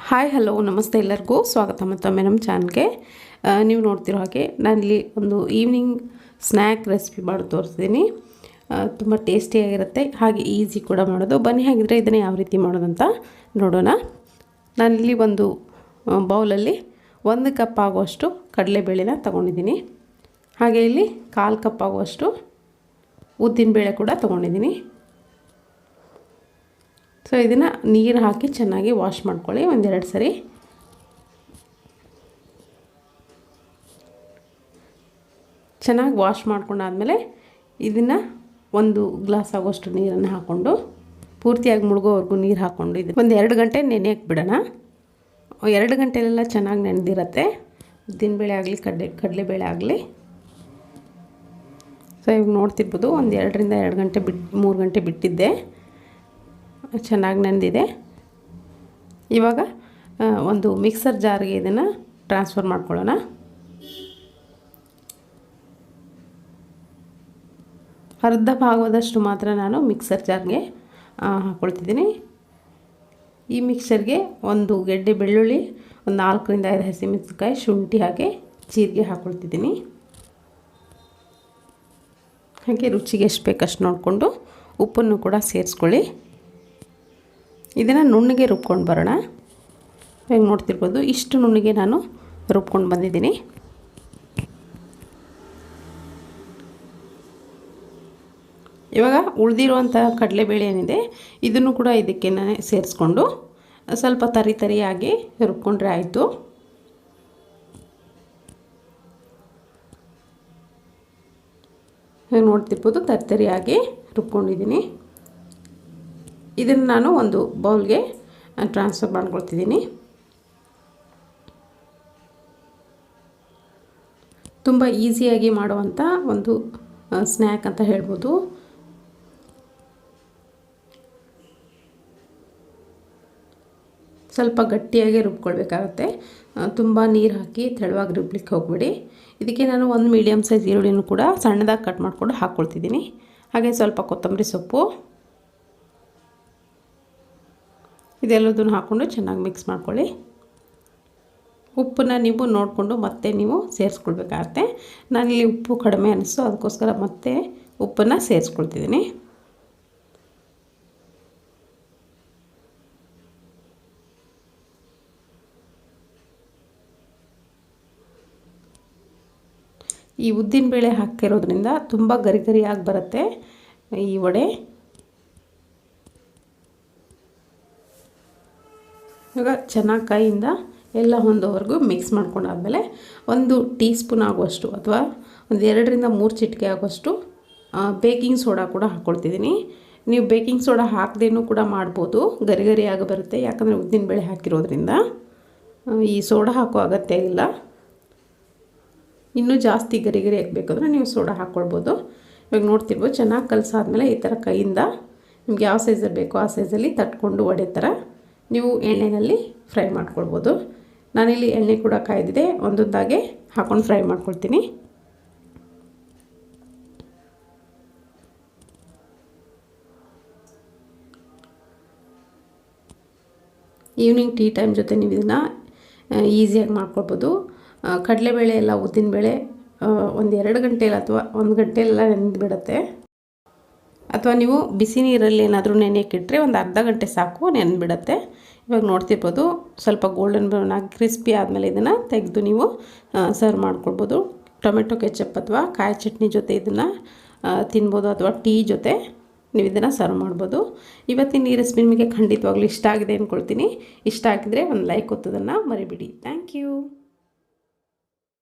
Hi hello ನಮಸ್ತೆ ಎಲ್ಲರಿಗೂ ಸ್ವಾಗತ ಮತ್ತೊಮ್ಮೆ ನಮ್ಮ ಚಾನಲ್ಗೆ. ನೀವು ನೋಡ್ತಿರೋ ಹಾಗೆ ನಾನಿಲ್ಲಿ ಒಂದು ಈವ್ನಿಂಗ್ ಸ್ನ್ಯಾಕ್ ರೆಸಿಪಿ ಮಾಡಿ ತೋರಿಸ್ತೀನಿ. ತುಂಬ ಟೇಸ್ಟಿಯಾಗಿರುತ್ತೆ, ಹಾಗೆ ಈಸಿ ಕೂಡ ಮಾಡೋದು. ಬನ್ನಿ ಹಾಗಿದ್ರೆ ಇದನ್ನು ಯಾವ ರೀತಿ ಮಾಡೋದಂತ ನೋಡೋಣ. ನಾನಿಲ್ಲಿ ಒಂದು ಬೌಲಲ್ಲಿ 1 ಕಪ್ ಆಗುವಷ್ಟು ಕಡಲೆಬೇಳೆನ ತೊಗೊಂಡಿದ್ದೀನಿ. ಹಾಗೆ ಇಲ್ಲಿ 1/4 ಕಪ್ ಆಗುವಷ್ಟು ಉದ್ದಿನಬೇಳೆ ಕೂಡ ತೊಗೊಂಡಿದ್ದೀನಿ. ಸೊ ಇದನ್ನು ನೀರು ಹಾಕಿ ಚೆನ್ನಾಗಿ ವಾಶ್ ಮಾಡ್ಕೊಳ್ಳಿ 1-2 ಸರಿ. ಚೆನ್ನಾಗಿ ವಾಶ್ ಮಾಡ್ಕೊಂಡಾದಮೇಲೆ ಇದನ್ನು 1 ಗ್ಲಾಸ್ ಆಗೋಷ್ಟು ನೀರನ್ನು ಹಾಕ್ಕೊಂಡು ಪೂರ್ತಿಯಾಗಿ ಮುಳುಗೋವರೆಗೂ ನೀರು ಹಾಕ್ಕೊಂಡು ಇದು 1-2 ಗಂಟೆ ನೆನೆಯಕ್ಕೆ ಬಿಡೋಣ. 2 ಗಂಟೆಲೆಲ್ಲ ಚೆನ್ನಾಗಿ ನೆನೆದಿರುತ್ತೆ, ಉದ್ದಿನಬೇಳೆ ಆಗಲಿ ಕಡಲೆಬೇಳೆ ಆಗಲಿ. ಸೊ ಇವಾಗ ನೋಡ್ತಿರ್ಬೋದು 2 ಗಂಟೆ 3 ಗಂಟೆ ಬಿಟ್ಟಿದ್ದೆ, ಚೆನ್ನಾಗಿ ನೆಂದಿದೆ. ಇವಾಗ ಒಂದು ಮಿಕ್ಸರ್ ಜಾರ್ಗೆ ಇದನ್ನು ಟ್ರಾನ್ಸ್ಫರ್ ಮಾಡ್ಕೊಳ್ಳೋಣ. ಅರ್ಧ ಭಾಗದಷ್ಟು ಮಾತ್ರ ನಾನು ಮಿಕ್ಸರ್ ಜಾರ್ಗೆ ಹಾಕ್ಕೊಳ್ತಿದ್ದೀನಿ. ಈ ಮಿಕ್ಸರ್ಗೆ 1 ಗೆಡ್ಡೆ ಬೆಳ್ಳುಳ್ಳಿ, 4-5 ಹಸಿಮೆಣಸಿನಕಾಯಿ, ಶುಂಠಿ ಹಾಗೆ ಜೀರಿಗೆ ಹಾಕ್ಕೊಳ್ತಿದ್ದೀನಿ. ಹಾಗೆ ರುಚಿಗೆ ಎಷ್ಟು ಬೇಕಷ್ಟು ನೋಡಿಕೊಂಡು ಉಪ್ಪನ್ನು ಕೂಡ ಸೇರಿಸ್ಕೊಳ್ಳಿ. ಇದನ್ನು ನುಣ್ಣಗೆ ರುಬ್ಕೊಂಡು ಬರೋಣ. ಹೇಗೆ ನೋಡ್ತಿರ್ಬೋದು ಇಷ್ಟು ನುಣ್ಣಗೆ ನಾನು ರುಬ್ಕೊಂಡು ಬಂದಿದ್ದೀನಿ. ಇವಾಗ ಉಳಿದಿರುವಂಥ ಕಡಲೆಬೇಳೆ ಏನಿದೆ ಇದನ್ನು ಕೂಡ ಇದಕ್ಕೆ ಸೇರಿಸ್ಕೊಂಡು ಸ್ವಲ್ಪ ತರಿಯಾಗಿ ರುಬ್ಕೊಂಡ್ರೆ ಆಯಿತು. ಹೇಗೆ ನೋಡ್ತಿರ್ಬೋದು ತರಿಯಾಗಿ ರುಬ್ಕೊಂಡಿದ್ದೀನಿ. ಇದನ್ನು ನಾನು ಒಂದು ಬೌಲ್ಗೆ ಟ್ರಾನ್ಸ್ಫರ್ ಮಾಡ್ಕೊಳ್ತಿದ್ದೀನಿ. ತುಂಬ ಈಸಿಯಾಗಿ ಮಾಡುವಂಥ ಒಂದು ಸ್ನ್ಯಾಕ್ ಅಂತ ಹೇಳ್ಬೋದು. ಸ್ವಲ್ಪ ಗಟ್ಟಿಯಾಗಿ ರುಬ್ಕೊಳ್ಬೇಕಾಗುತ್ತೆ, ತುಂಬ ನೀರು ಹಾಕಿ ತೆಳುವಾಗಿ ರುಬ್ಲಿಕ್ಕೆ ಹೋಗ್ಬೇಡಿ. ಇದಕ್ಕೆ ನಾನು 1 ಮೀಡಿಯಮ್ ಸೈಜ್ ಈರುಳ್ಳಿನೂ ಕೂಡ ಸಣ್ಣದಾಗಿ ಕಟ್ ಮಾಡಿಕೊಂಡು ಹಾಕ್ಕೊಳ್ತಿದ್ದೀನಿ. ಹಾಗೆ ಸ್ವಲ್ಪ ಕೊತ್ತಂಬರಿ ಸೊಪ್ಪು, ಇದೆಲ್ಲದನ್ನು ಹಾಕ್ಕೊಂಡು ಚೆನ್ನಾಗಿ ಮಿಕ್ಸ್ ಮಾಡ್ಕೊಳ್ಳಿ. ಉಪ್ಪನ್ನು ನೀವು ನೋಡಿಕೊಂಡು ಮತ್ತೆ ನೀವು ಸೇರಿಸ್ಕೊಳ್ಬೇಕಾಗತ್ತೆ. ನಾನಿಲ್ಲಿ ಉಪ್ಪು ಕಡಿಮೆ ಅನ್ನಿಸ್ತು, ಅದಕ್ಕೋಸ್ಕರ ಮತ್ತೆ ಉಪ್ಪನ್ನು ಸೇರಿಸ್ಕೊಳ್ತಿದ್ದೀನಿ. ಈ ಉದ್ದಿನಬೇಳೆ ಹಾಕಿರೋದ್ರಿಂದ ತುಂಬ ಗರಿಗರಿಯಾಗಿ ಬರುತ್ತೆ ಈ ವಡೆ. ಇವಾಗ ಚೆನ್ನಾಗಿ ಕೈಯಿಂದ ಎಲ್ಲ ಹೊಂದೋವರೆಗೂ ಮಿಕ್ಸ್ ಮಾಡ್ಕೊಂಡಾದ್ಮೇಲೆ 1 ಟೀ ಸ್ಪೂನ್ ಆಗುವಷ್ಟು ಅಥವಾ 2-3 ಚಿಟಿಕೆ ಆಗುವಷ್ಟು ಬೇಕಿಂಗ್ ಸೋಡಾ ಕೂಡ ಹಾಕ್ಕೊಳ್ತಿದ್ದೀನಿ. ನೀವು ಬೇಕಿಂಗ್ ಸೋಡಾ ಹಾಕದೇನೂ ಕೂಡ ಮಾಡ್ಬೋದು, ಗರಿಗರಿಯಾಗಿ ಬರುತ್ತೆ. ಯಾಕಂದರೆ ಉದ್ದಿನಬೇಳೆ ಹಾಕಿರೋದ್ರಿಂದ ಈ ಸೋಡಾ ಹಾಕೋ ಅಗತ್ಯ ಇಲ್ಲ. ಇನ್ನೂ ಜಾಸ್ತಿ ಗರಿಗರಿ ಹಾಕಬೇಕಂದ್ರೆ ನೀವು ಸೋಡಾ ಹಾಕ್ಕೊಳ್ಬೋದು. ಇವಾಗ ನೋಡ್ತಿರ್ಬೋದು ಚೆನ್ನಾಗಿ ಕಲಸಾದ್ಮೇಲೆ ಈ ಥರ ಕೈಯಿಂದ ನಿಮ್ಗೆ ಯಾವ ಸೈಜಲ್ಲಿ ಬೇಕೋ ಆ ಸೈಜಲ್ಲಿ ತಟ್ಕೊಂಡು ವಡೆ ಥರ ನೀವು ಎಣ್ಣೆಯಲ್ಲಿ ಫ್ರೈ ಮಾಡ್ಕೊಳ್ಬೋದು. ನಾನಿಲ್ಲಿ ಎಣ್ಣೆ ಕೂಡ ಕಾಯ್ದಿದೆ, ಒಂದೊಂದಾಗೆ ಹಾಕ್ಕೊಂಡು ಫ್ರೈ ಮಾಡ್ಕೊಳ್ತೀನಿ. ಈವ್ನಿಂಗ್ ಟೀ ಟೈಮ್ ಜೊತೆ ನೀವು ಇದನ್ನು ಈಸಿಯಾಗಿ ಮಾಡ್ಕೊಳ್ಬೋದು. ಕಡಲೆಬೇಳೆ ಎಲ್ಲ ಉದ್ದಿನಬೇಳೆ 1-2 ಗಂಟೆಯಲ್ಲಿ ಅಥವಾ 1 ಗಂಟೆಯೆಲ್ಲ ನೆನೆದ್ಬಿಡುತ್ತೆ. ಅಥವಾ ನೀವು ಬಿಸಿ ನೀರಲ್ಲಿ ಏನಾದರೂ ನೆನೆಯಕ್ಕಿಟ್ರೆ 1 ಅರ್ಧ ಗಂಟೆ ಸಾಕು, ನೆನೆದ್ಬಿಡುತ್ತೆ. ಇವಾಗ ನೋಡ್ತಿರ್ಬೋದು ಸ್ವಲ್ಪ ಗೋಲ್ಡನ್ ಬ್ರೌನ್ ಆಗಿ ಕ್ರಿಸ್ಪಿ ಆದಮೇಲೆ ಇದನ್ನು ತೆಗೆದು ನೀವು ಸರ್ವ್ ಮಾಡ್ಕೊಳ್ಬೋದು. ಟೊಮೆಟೊ ಕೆಚಪ್ ಅಥವಾ ಕಾಯಿ ಚಟ್ನಿ ಜೊತೆ ಇದನ್ನು ತಿನ್ಬೋದು, ಅಥವಾ ಟೀ ಜೊತೆ ನೀವು ಇದನ್ನು ಸರ್ವ್ ಮಾಡ್ಬೋದು. ಇವತ್ತಿನ ಈ ರೆಸಿಪಿ ನಿಮಗೆ ಖಂಡಿತವಾಗ್ಲೂ ಇಷ್ಟ ಆಗಿದೆ ಅಂದ್ಕೊಳ್ತೀನಿ. ಇಷ್ಟ ಆಗಿದ್ರೆ ಒಂದು ಲೈಕ್ ಒತ್ತೋದನ್ನು ಮರಿಬೇಡಿ. Thank you.